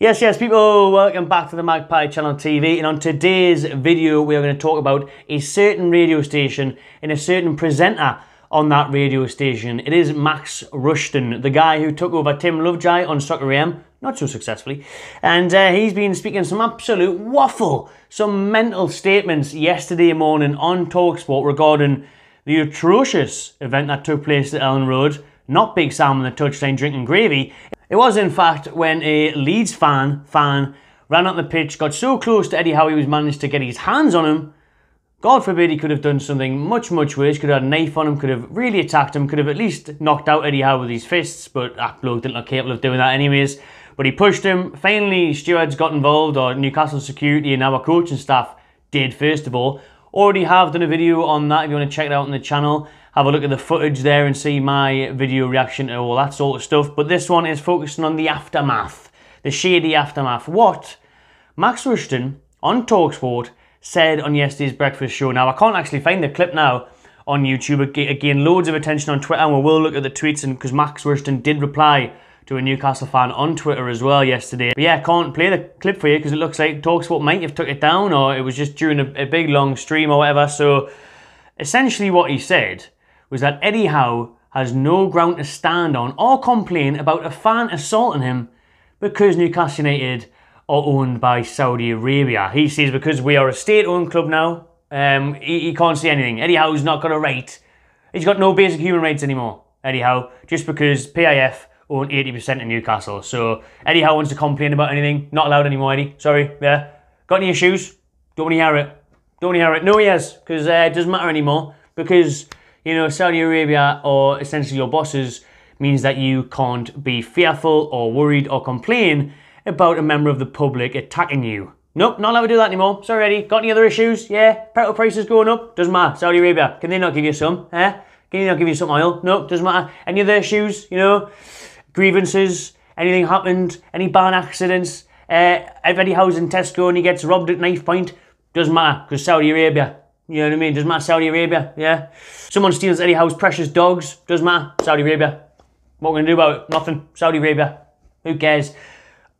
Yes, people, welcome back to the Magpie Channel TV, and on today's video we are going to talk about a certain radio station and a certain presenter on that radio station. It is Max Rushton, the guy who took over Tim Lovejoy on Soccer AM, not so successfully, and he's been speaking some absolute waffle, some mental statements yesterday morning on TalkSport regarding the atrocious event that took place at Ellen Road. Not Big Sam on the touchline drinking gravy. It was, in fact, when a Leeds fan ran on the pitch, got so close to Eddie Howe he was managed to get his hands on him. God forbid he could have done something much worse. Could have had a knife on him, could have really attacked him, could have at least knocked out Eddie Howe with his fists, but that bloke didn't look capable of doing that anyways. But he pushed him. Finally, stewards got involved, or Newcastle security and our coaching staff did first of all. Already have done a video on that if you want to check it out on the channel. Have a look at the footage there and see my video reaction to all that sort of stuff. But this one is focusing on the aftermath, the shady aftermath. What Max Rushton on TalkSport said on yesterday's breakfast show. Now, I can't actually find the clip now on YouTube. Again, loads of attention on Twitter, and we will look at the tweets, and because Max Rushton did reply to a Newcastle fan on Twitter as well yesterday. But yeah, I can't play the clip for you because it looks like TalkSport might have took it down, or it was just during a big long stream or whatever. So essentially what he said was that Eddie Howe has no ground to stand on or complain about a fan assaulting him because Newcastle United are owned by Saudi Arabia. He says because we are a state-owned club now, he can't say anything. Eddie Howe's not got a right. He's got no basic human rights anymore, Eddie Howe, just because PIF own 80% of Newcastle. So Eddie Howe wants to complain about anything, not allowed anymore, Eddie. Sorry, yeah. Got any issues? Don't want to hear it. Don't want to hear it. No, he has, because it doesn't matter anymore, because you know, Saudi Arabia, or essentially your bosses, means that you can't be fearful or worried or complain about a member of the public attacking you. Nope, not allowed to do that anymore. Sorry, Eddie. Got any other issues? Yeah? Petrol prices going up? Doesn't matter. Saudi Arabia, can they not give you some? Eh? Can they not give you some oil? Nope, doesn't matter. Any other issues? You know? Grievances? Anything happened? Any bad accidents? If Eddie Howe's in Tesco and he gets robbed at knife point? Doesn't matter, because Saudi Arabia. You know what I mean? Doesn't matter, Saudi Arabia, yeah? Someone steals Eddie Howe's precious dogs, doesn't matter, Saudi Arabia. What we're going to do about it? Nothing, Saudi Arabia. Who cares?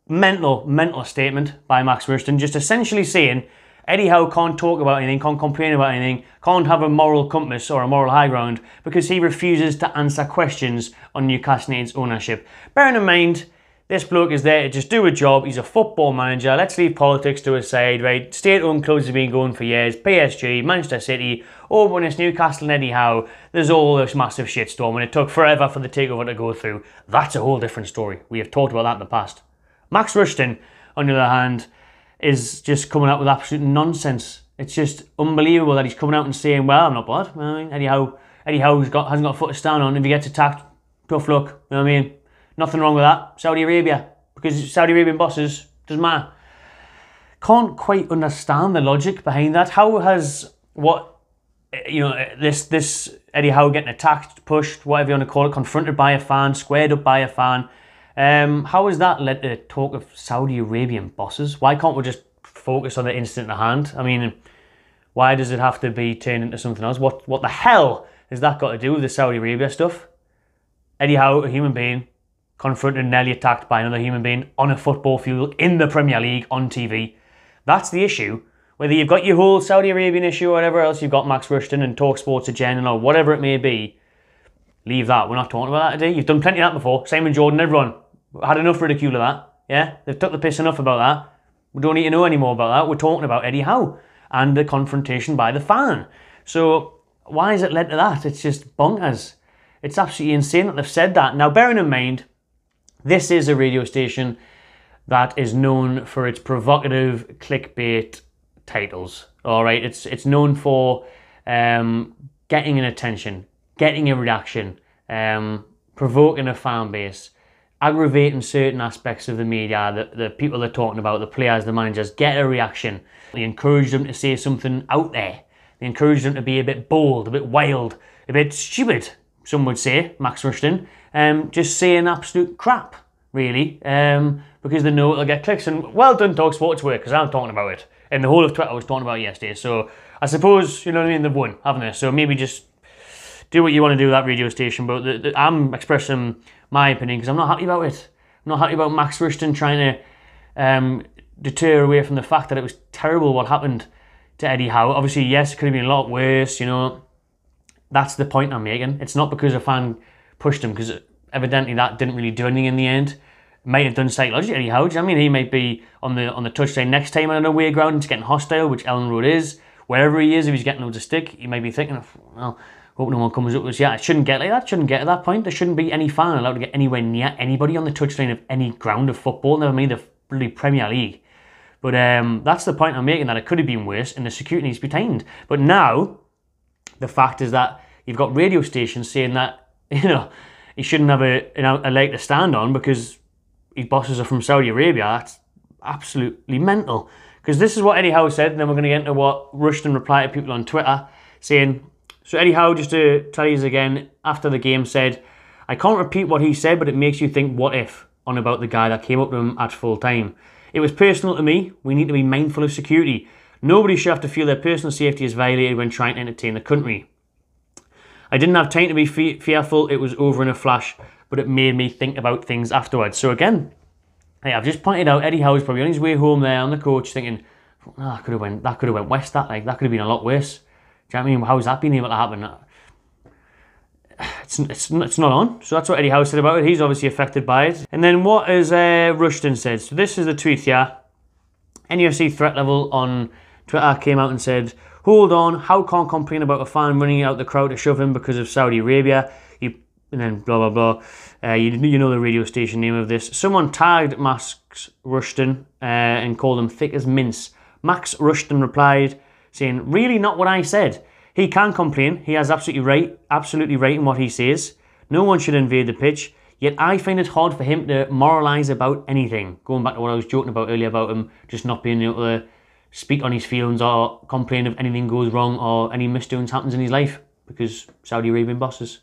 Mental statement by Max Rushton, just essentially saying Eddie Howe can't talk about anything, can't complain about anything, can't have a moral compass or a moral high ground because he refuses to answer questions on Newcastle United's ownership. Bearing in mind, this bloke is there to just do a job. He's a football manager. Let's leave politics to a side, right? State-owned clubs have been going for years. PSG, Manchester City, oh, when it's Newcastle and Eddie Howe, there's all this massive shitstorm, and it took forever for the takeover to go through. That's a whole different story. We have talked about that in the past. Max Rushton, on the other hand, is just coming out with absolute nonsense. It's just unbelievable that he's coming out and saying, well, I'm not bothered. I mean, Eddie Howe hasn't got a foot to stand on. If he gets attacked, tough luck. You know what I mean? Nothing wrong with that. Saudi Arabia, because Saudi Arabian bosses, doesn't matter. Can't quite understand the logic behind that. How has this Eddie Howe getting attacked, pushed, whatever you want to call it, confronted by a fan, squared up by a fan? How has that led to talk of Saudi Arabian bosses? Why can't we just focus on the incident at hand? I mean, why does it have to be turned into something else? What the hell has that got to do with the Saudi Arabia stuff? Eddie Howe, a human being, confronted and nearly attacked by another human being on a football field in the Premier League on TV. That's the issue. Whether you've got your whole Saudi Arabian issue or whatever else you've got Max Rushton and TalkSport's agenda or whatever it may be, leave that. We're not talking about that today. You've done plenty of that before. Simon Jordan, everyone had enough ridicule of that. Yeah, they've took the piss enough about that. We don't need to know any more about that. We're talking about Eddie Howe and the confrontation by the fan. So why has it led to that? It's just bonkers. It's absolutely insane that they've said that. Now, bearing in mind, this is a radio station that is known for its provocative clickbait titles. All right, it's known for getting an attention, getting a reaction, provoking a fan base, aggravating certain aspects of the media, the people they're talking about, the players, the managers, get a reaction. They encourage them to say something out there. They encourage them to be a bit bold, a bit wild, a bit stupid, some would say, Max Rushton. Just saying absolute crap, really, because they know it'll get clicks. And well done, TalkSport, it's work, because I'm talking about it. And the whole of Twitter was talking about it yesterday. So I suppose, you know what I mean, they've won, haven't they? So maybe just do what you want to do with that radio station. But I'm expressing my opinion because I'm not happy about it. I'm not happy about Max Rushton trying to deter away from the fact that it was terrible what happened to Eddie Howe. Obviously, yes, it could have been a lot worse, you know. That's the point I'm making. It's not because a fan pushed him, because evidently that didn't really do anything in the end. It might have done psychologically, Eddie Howe. I mean, he might be on the touchline next time on an away ground and it's getting hostile, which Ellen Road is. Wherever he is, if he's getting loads of stick, he might be thinking, well, hope no one comes up with us. Yeah, it shouldn't get like that. It shouldn't get to that point. There shouldn't be any fan allowed to get anywhere near anybody on the touchline of any ground of football, never mind the bloody Premier League. But that's the point I'm making, that it could have been worse and the security needs to be tightened. But now, the fact is that you've got radio stations saying that, you know, he shouldn't have a leg to stand on because his bosses are from Saudi Arabia. That's absolutely mental. Because this is what Eddie Howe said, and then we're going to get into what Rushton replied to people on Twitter, saying, so Eddie Howe, just to tell you again, after the game said, I can't repeat what he said, but it makes you think, what if, on about the guy that came up to him at full time. It was personal to me. We need to be mindful of security. Nobody should have to feel their personal safety is violated when trying to entertain the country. I didn't have time to be fearful. It was over in a flash, but it made me think about things afterwards. So again, hey, I've just pointed out Eddie Howe's probably on his way home there on the coach thinking, oh, that could have went west. That could have been a lot worse. Do you know what I mean? How's that been able to happen? It's not on. So that's what Eddie Howe said about it. He's obviously affected by it. And then what has Rushton said? So this is the tweet here. NUFC threat level on Twitter came out and said, hold on, Howe can't complain about a fan running out the crowd to shove him because of Saudi Arabia. And then blah, blah, blah. You know the radio station name of this. Someone tagged Max Rushton and called him thick as mince. Max Rushton replied, saying, really not what I said. He can complain. He has absolutely right in what he says. No one should invade the pitch. Yet I find it hard for him to moralise about anything. Going back to what I was joking about earlier about him just not being able to speak on his feelings or complain if anything goes wrong or any misdoings happens in his life because Saudi Arabian bosses.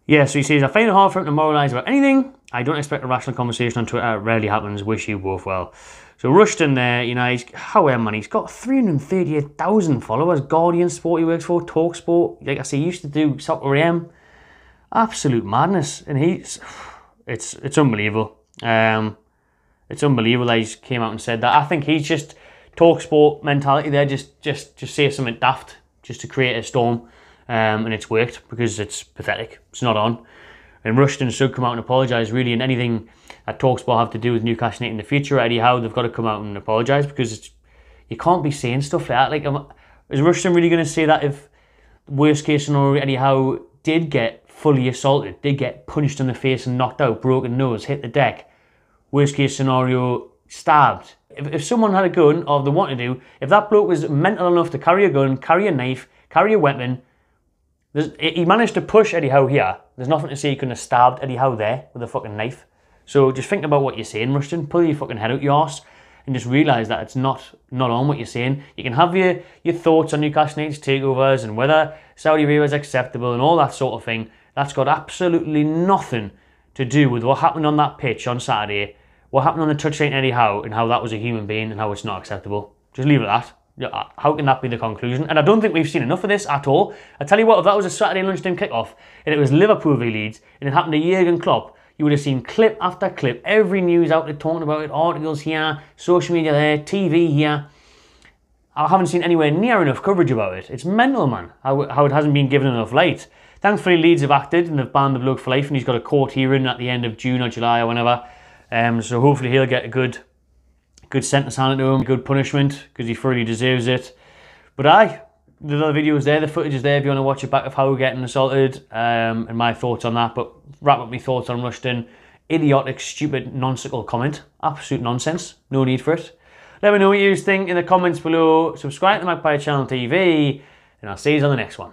Yeah, so he says, I find it hard for him to moralise about anything. I don't expect a rational conversation on Twitter. It rarely happens. Wish you both well. So Rushton there, you know, he's got 338,000 followers. Guardian Sport he works for, TalkSport. Like I say, he used to do Soccer AM. Absolute madness. And it's unbelievable. It's unbelievable that he came out and said that. I think he's just TalkSport mentality there, just say something daft, just to create a storm. And it's worked because it's pathetic. It's not on. And Rushton should come out and apologise, really, and anything that TalkSport have to do with Newcastle in the future, Eddie Howe, they've got to come out and apologise because you can't be saying stuff like that. Like, is Rushton really going to say that if worst case scenario Eddie Howe did get fully assaulted, did get punched in the face and knocked out, broken nose, hit the deck, worst case scenario stabbed? If someone had a gun, or they wanted to, if that bloke was mental enough to carry a gun, carry a knife, carry a weapon, he managed to push Eddie Howe here. There's nothing to say he couldn't have stabbed Eddie Howe there with a fucking knife. So just think about what you're saying, Rushton. Pull your fucking head out your arse and just realise that it's not on what you're saying. You can have your thoughts on Newcastle United's takeovers and whether Saudi Arabia is acceptable and all that sort of thing. That's got absolutely nothing to do with what happened on that pitch on Saturday, what happened on the touchline Eddie Howe, and how that was a human being and how it's not acceptable. Just leave it at that. How can that be the conclusion? And I don't think we've seen enough of this at all. I tell you what, if that was a Saturday lunchtime kickoff and it was Liverpool v Leeds and it happened to Jurgen Klopp, you would have seen clip after clip, every news outlet talking about it, articles here, social media there, TV here. I haven't seen anywhere near enough coverage about it. It's mental, man, how it hasn't been given enough light. Thankfully, Leeds have acted and they've banned the bloke for life and he's got a court hearing at the end of June or July or whenever. So hopefully he'll get a good sentence handed to him, a good punishment, because he thoroughly deserves it. But the other videos there, the footage is there if you want to watch it back of Howe getting assaulted, and my thoughts on that. But wrap up my thoughts on Rushton. Idiotic, stupid, nonsensical comment. Absolute nonsense. No need for it. Let me know what you think in the comments below. Subscribe to the Magpie Channel TV, and I'll see you on the next one.